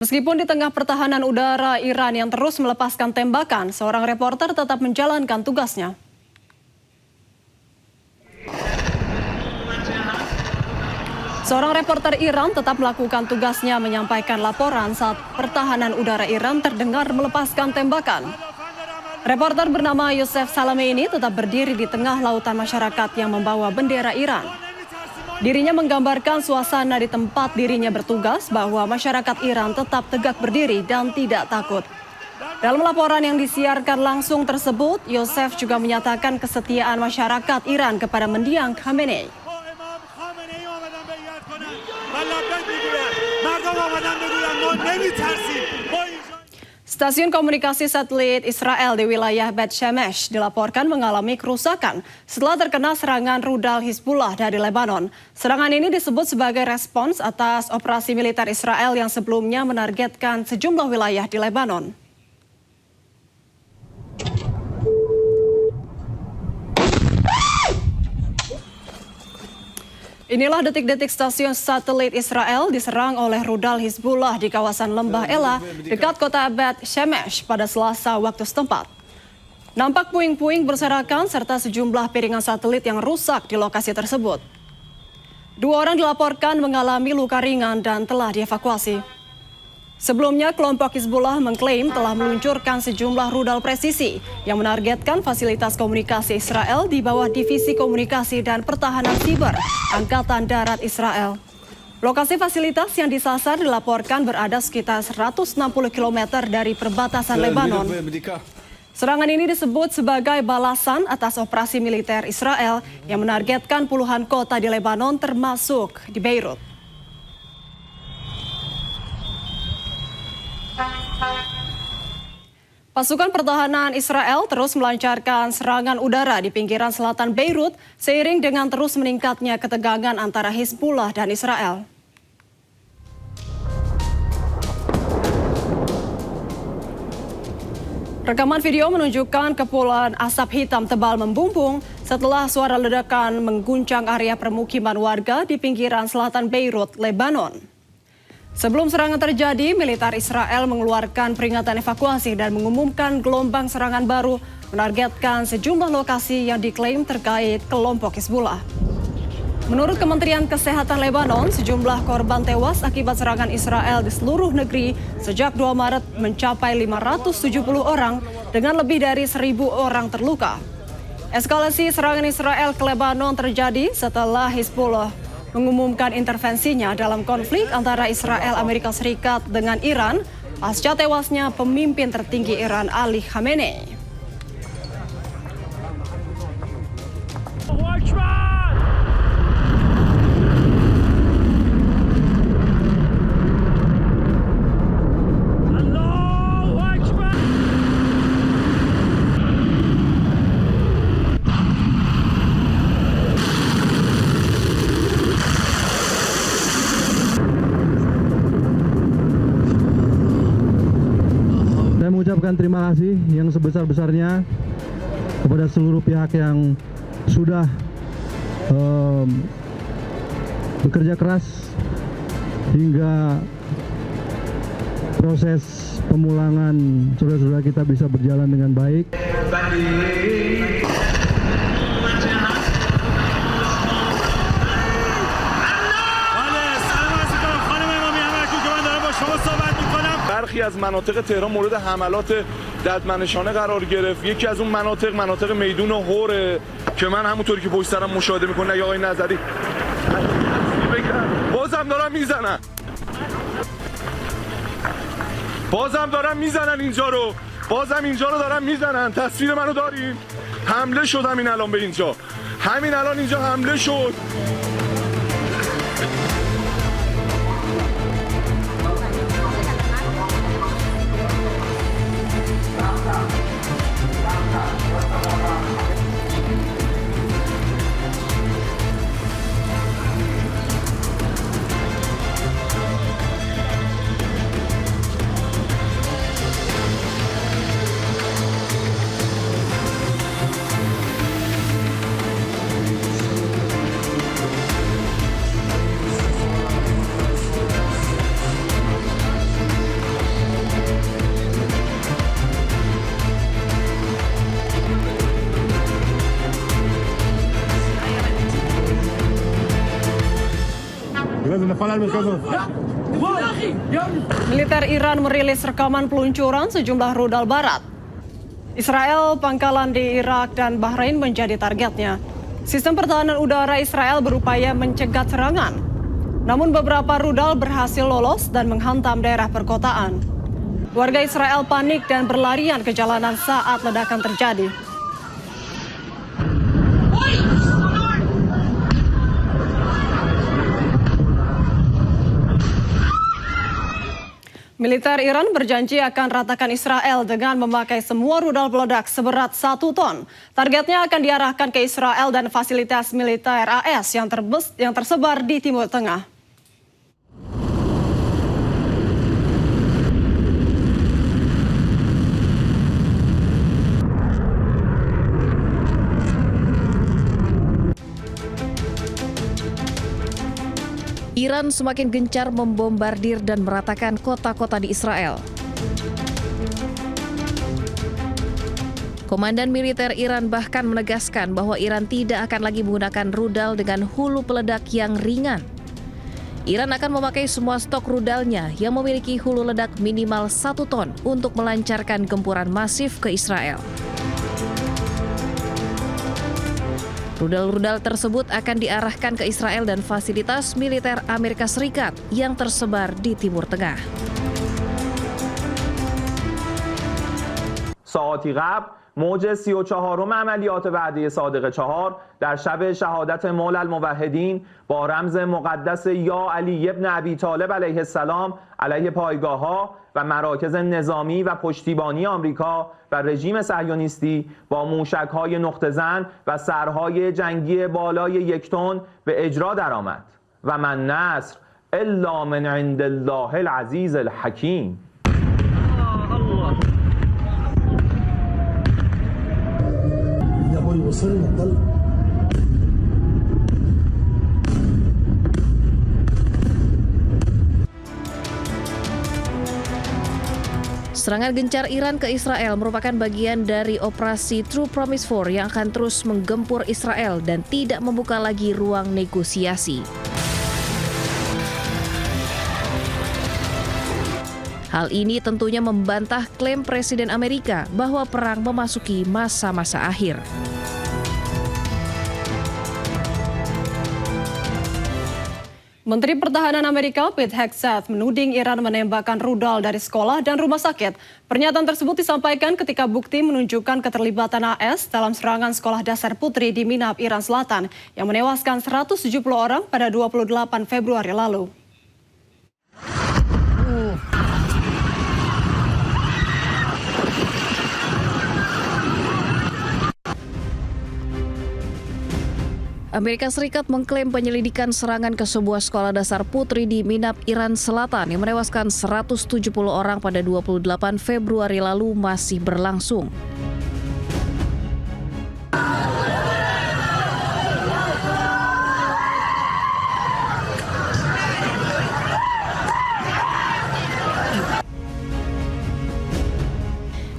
Meskipun di tengah pertahanan udara Iran yang terus melepaskan tembakan, seorang reporter tetap menjalankan tugasnya. Seorang reporter Iran tetap melakukan tugasnya menyampaikan laporan saat pertahanan udara Iran terdengar melepaskan tembakan. Reporter bernama Yosef Salame ini tetap berdiri di tengah lautan masyarakat yang membawa bendera Iran. Dirinya menggambarkan suasana di tempat dirinya bertugas bahwa masyarakat Iran tetap tegak berdiri dan tidak takut. Dalam laporan yang disiarkan langsung tersebut, Yosef juga menyatakan kesetiaan masyarakat Iran kepada mendiang Khamenei. Stasiun komunikasi satelit Israel di wilayah Bet Shemesh dilaporkan mengalami kerusakan setelah terkena serangan rudal Hizbullah dari Lebanon. Serangan ini disebut sebagai respons atas operasi militer Israel yang sebelumnya menargetkan sejumlah wilayah di Lebanon. Inilah detik-detik stasiun satelit Israel diserang oleh rudal Hizbullah di kawasan Lembah Ela dekat kota Bet Shemesh pada Selasa waktu setempat. Nampak puing-puing berserakan serta sejumlah piringan satelit yang rusak di lokasi tersebut. 2 orang dilaporkan mengalami luka ringan dan telah dievakuasi. Sebelumnya, kelompok Hizbullah mengklaim telah meluncurkan sejumlah rudal presisi yang menargetkan fasilitas komunikasi Israel di bawah Divisi Komunikasi dan Pertahanan Siber Angkatan Darat Israel. Lokasi fasilitas yang disasar dilaporkan berada sekitar 160 km dari perbatasan Lebanon. Serangan ini disebut sebagai balasan atas operasi militer Israel yang menargetkan puluhan kota di Lebanon termasuk di Beirut. Pasukan pertahanan Israel terus melancarkan serangan udara di pinggiran selatan Beirut seiring dengan terus meningkatnya ketegangan antara Hizbullah dan Israel. Rekaman video menunjukkan kepulan asap hitam tebal membumbung setelah suara ledakan mengguncang area permukiman warga di pinggiran selatan Beirut, Lebanon. Sebelum serangan terjadi, militer Israel mengeluarkan peringatan evakuasi dan mengumumkan gelombang serangan baru menargetkan sejumlah lokasi yang diklaim terkait kelompok Hizbullah. Menurut Kementerian Kesehatan Lebanon, sejumlah korban tewas akibat serangan Israel di seluruh negeri sejak 2 Maret mencapai 570 orang dengan lebih dari 1.000 orang terluka. Eskalasi serangan Israel ke Lebanon terjadi setelah Hizbullah mengumumkan intervensinya dalam konflik antara Israel Amerika Serikat dengan Iran pasca tewasnya pemimpin tertinggi Iran Ali Khamenei. Mengucapkan terima kasih yang sebesar-besarnya kepada seluruh pihak yang sudah bekerja keras hingga proses pemulangan saudara-saudara kita bisa berjalan dengan baik. برخی از مناطق تهران مورد حملات ددمنشانه قرار گرفت. یکی از اون مناطق میدون هوره که من همونطوری که پشت سرم مشاهده میکنه یا آقای نظری بازم دارن میزنن اینجا رو، بازم اینجا رو دارن میزنن. تصویر منو دارین؟ حمله شد همین الان به اینجا، همین الان اینجا حمله شد. Militer Iran merilis rekaman peluncuran sejumlah rudal barat. Israel, pangkalan di Irak dan Bahrain menjadi targetnya. Sistem pertahanan udara Israel berupaya mencegat serangan. Namun beberapa rudal berhasil lolos dan menghantam daerah perkotaan. Warga Israel panik dan berlarian ke jalanan saat ledakan terjadi. Militer Iran berjanji akan ratakan Israel dengan memakai semua rudal peledak seberat 1 ton. Targetnya akan diarahkan ke Israel dan fasilitas militer AS yang tersebar di Timur Tengah. Iran semakin gencar membombardir dan meratakan kota-kota di Israel. Komandan militer Iran bahkan menegaskan bahwa Iran tidak akan lagi menggunakan rudal dengan hulu peledak yang ringan. Iran akan memakai semua stok rudalnya yang memiliki hulu ledak minimal 1 ton untuk melancarkan gempuran masif ke Israel. Rudal-rudal tersebut akan diarahkan ke Israel dan fasilitas militer Amerika Serikat yang tersebar di Timur Tengah. ساعتی قبل موج 34 عملیات وعده صادق 4 در شب شهادت مولا الموحدین با رمز مقدس یا علی ابن ابی طالب علیه السلام علیه پایگاه‌ها و مراکز نظامی و پشتیبانی آمریکا و رژیم صهیونیستی با موشک‌های نقطه‌زن و سرهای جنگی بالای 1 تن به اجرا درآمد و من نصر الا من عند الله العزیز الحکیم. Serangan gencar Iran ke Israel merupakan bagian dari operasi True Promise 4 yang akan terus menggempur Israel dan tidak membuka lagi ruang negosiasi. Hal ini tentunya membantah klaim Presiden Amerika bahwa perang memasuki masa-masa akhir. Menteri Pertahanan Amerika Pete Hegseth menuding Iran menembakkan rudal dari sekolah dan rumah sakit. Pernyataan tersebut disampaikan ketika bukti menunjukkan keterlibatan AS dalam serangan sekolah dasar putri di Minab, Iran Selatan yang menewaskan 170 orang pada 28 Februari lalu. Amerika Serikat mengklaim penyelidikan serangan ke sebuah sekolah dasar putri di Minab, Iran Selatan yang menewaskan 170 orang pada 28 Februari lalu masih berlangsung.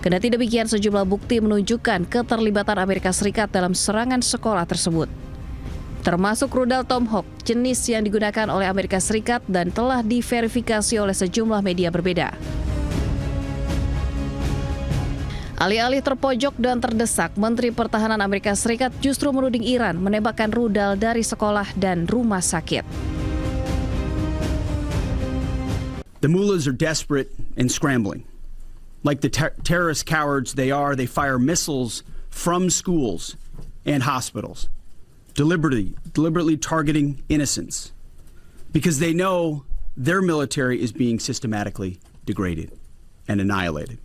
Kendati demikian, sejumlah bukti menunjukkan keterlibatan Amerika Serikat dalam serangan sekolah tersebut, termasuk rudal Tomahawk, jenis yang digunakan oleh Amerika Serikat dan telah diverifikasi oleh sejumlah media berbeda. Alih-alih terpojok dan terdesak, Menteri Pertahanan Amerika Serikat justru menuding Iran menembakkan rudal dari sekolah dan rumah sakit. The mullahs are desperate and scrambling. Like the terrorist cowards they are, they fire missiles from schools and hospitals. Deliberately targeting innocents because they know their military is being systematically degraded and annihilated.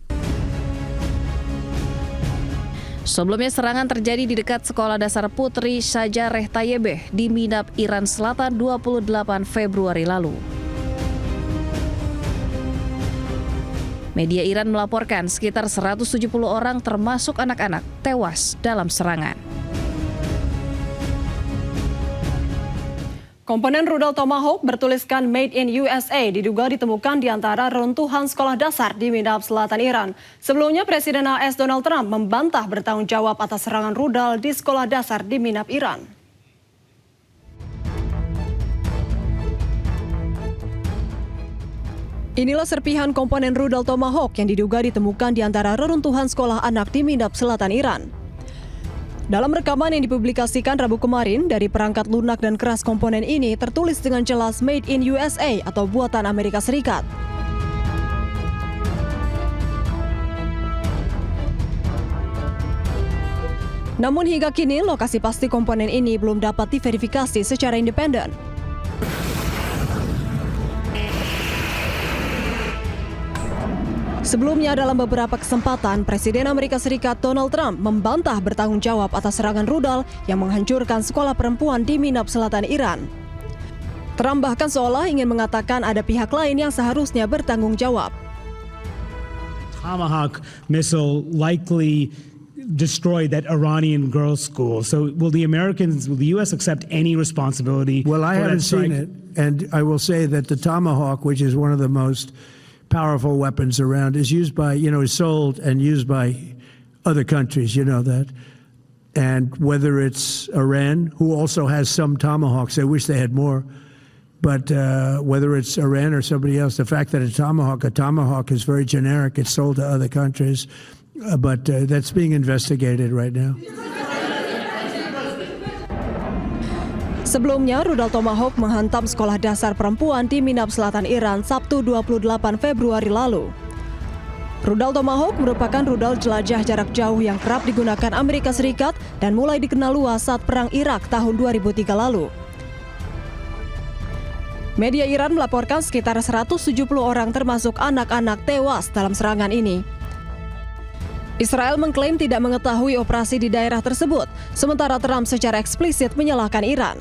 Sebelumnya serangan terjadi di dekat sekolah dasar putri Shajareh Tayyibeh di Minab, Iran Selatan 28 Februari lalu. Media Iran melaporkan sekitar 170 orang termasuk anak-anak tewas dalam serangan. Komponen rudal Tomahawk bertuliskan Made in USA diduga ditemukan di antara runtuhan sekolah dasar di Minab, Selatan Iran. Sebelumnya Presiden AS Donald Trump membantah bertanggung jawab atas serangan rudal di sekolah dasar di Minab, Iran. Inilah serpihan komponen rudal Tomahawk yang diduga ditemukan di antara reruntuhan sekolah anak di Midab, selatan Iran. Dalam rekaman yang dipublikasikan Rabu kemarin, dari perangkat lunak dan keras komponen ini tertulis dengan jelas Made in USA atau buatan Amerika Serikat. Namun hingga kini, lokasi pasti komponen ini belum dapat diverifikasi secara independen. Sebelumnya, dalam beberapa kesempatan, Presiden Amerika Serikat Donald Trump membantah bertanggung jawab atas serangan rudal yang menghancurkan sekolah perempuan di Midab, selatan Iran. Trump bahkan seolah ingin mengatakan ada pihak lain yang seharusnya bertanggung jawab. Tomahawk missile likely destroyed that Iranian girls' school. So will the U.S. accept any responsibility? Well, I for that haven't seen strike? it, and I will say that the Tomahawk, which is one of the most powerful weapons around, is used by, is sold and used by other countries, you know that. And whether it's Iran, who also has some Tomahawks, I wish they had more, but whether it's Iran or somebody else, the fact that a Tomahawk is very generic, it's sold to other countries, but that's being investigated right now. Sebelumnya, rudal Tomahawk menghantam sekolah dasar perempuan di Midab, selatan Iran Sabtu 28 Februari lalu. Rudal Tomahawk merupakan rudal jelajah jarak jauh yang kerap digunakan Amerika Serikat dan mulai dikenal luas saat Perang Irak tahun 2003 lalu. Media Iran melaporkan sekitar 170 orang termasuk anak-anak tewas dalam serangan ini. Israel mengklaim tidak mengetahui operasi di daerah tersebut, sementara Trump secara eksplisit menyalahkan Iran.